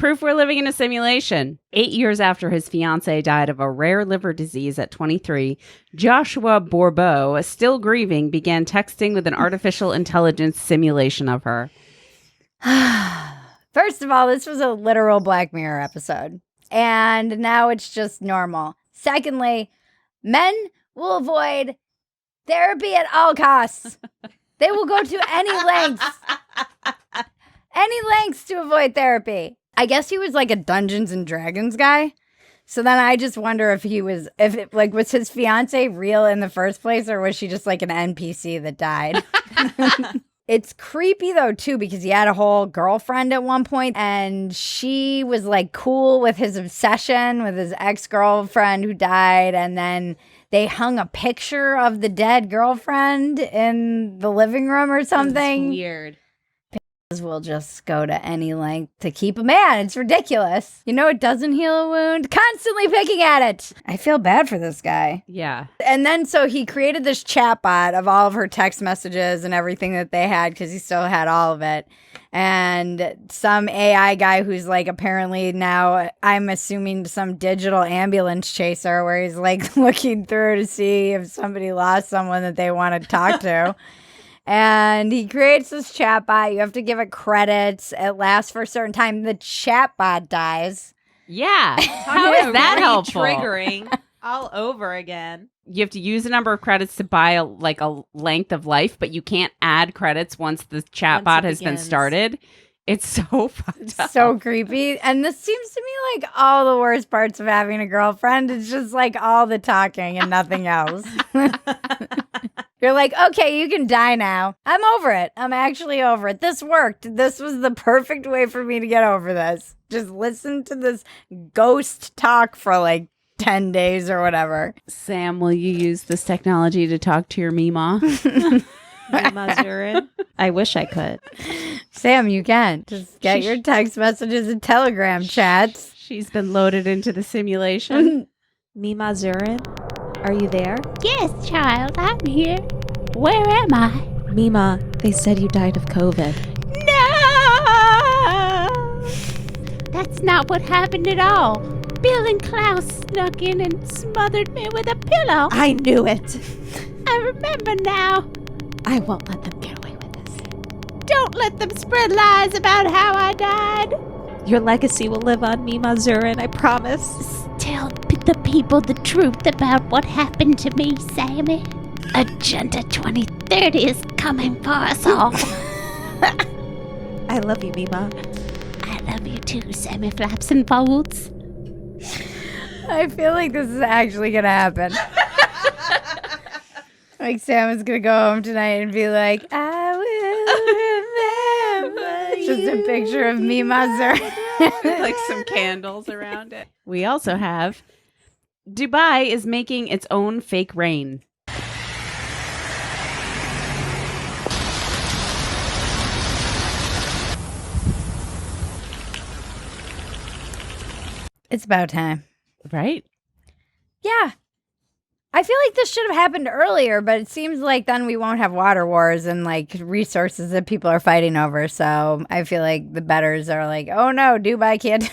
Proof we're living in a simulation. 8 years after his fiancée died of a rare liver disease at 23, Joshua Bourbeau, still grieving, began texting with an artificial intelligence simulation of her. First of all, this was a literal Black Mirror episode, and now it's just normal. Secondly, men will avoid therapy at all costs. They will go to any lengths to avoid therapy. I guess he was like a Dungeons and Dragons guy. So then I just wonder if was his fiance real in the first place, or was she just like an NPC that died? It's creepy though too, because he had a whole girlfriend at one point, and she was like cool with his obsession with his ex-girlfriend who died, and then they hung a picture of the dead girlfriend in the living room or something. That's weird. Will just go to any length to keep a man. It's ridiculous. You know, it doesn't heal a wound. Constantly picking at it. I feel bad for this guy. Yeah. And then so he created this chatbot of all of her text messages and everything that they had, because he still had all of it. And some AI guy who's like apparently now, I'm assuming, some digital ambulance chaser, where he's like looking through to see if somebody lost someone that they want to talk to. And he creates this chatbot. You have to give it credits. It lasts for a certain time. The chatbot dies. Yeah. How is that helpful? Triggering all over again. You have to use a number of credits to buy a length of life, but you can't add credits once the chatbot has been started. It's so fucked up. So creepy. And this seems to me like all the worst parts of having a girlfriend. It's just like all the talking and nothing else. You're like, okay, you can die now. I'm over it. I'm actually over it. This worked. This was the perfect way for me to get over this. Just listen to this ghost talk for like 10 days or whatever. Sam, will you use this technology to talk to your Memaw? Memaw Zuern. I wish I could. Sam, you can. Just get your text messages and Telegram chats. She's been loaded into the simulation. Memaw Zuern, are you there? Yes, child, I'm here. Where am I? Memaw, they said you died of COVID. No! That's not what happened at all. Bill and Klaus snuck in and smothered me with a pillow. I knew it. I remember now. I won't let them get away with this. Don't let them spread lies about how I died. Your legacy will live on, Memaw Zuern, I promise. Tell the people the truth about what happened to me, Sammy. Agenda 2030 is coming for us all. I love you, Memaw. I love you too, Sammy Flaps and Folds. I feel like this is actually going to happen. Like Sam is going to go home tonight and be like, I will remember you. Just a picture of Memaw Zuern. Like some candles around it. We also have Dubai is making its own fake rain. It's about time. Right? Yeah. I feel like this should have happened earlier, but it seems like then we won't have water wars and like resources that people are fighting over. So I feel like the betters are like, oh no, Dubai can't.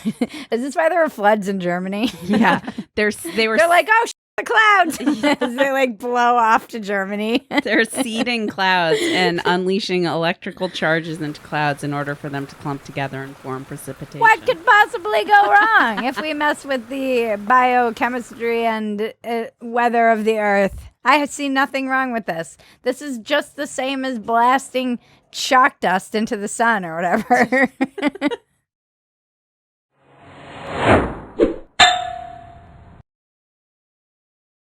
Is this why there were floods in Germany? Yeah. They're like, oh, the clouds. As they like blow off to Germany. They're seeding clouds and unleashing electrical charges into clouds in order for them to clump together and form precipitation. What could possibly go wrong if we mess with the biochemistry and weather of the earth? I have seen nothing wrong with this. This is just the same as blasting chalk dust into the sun or whatever.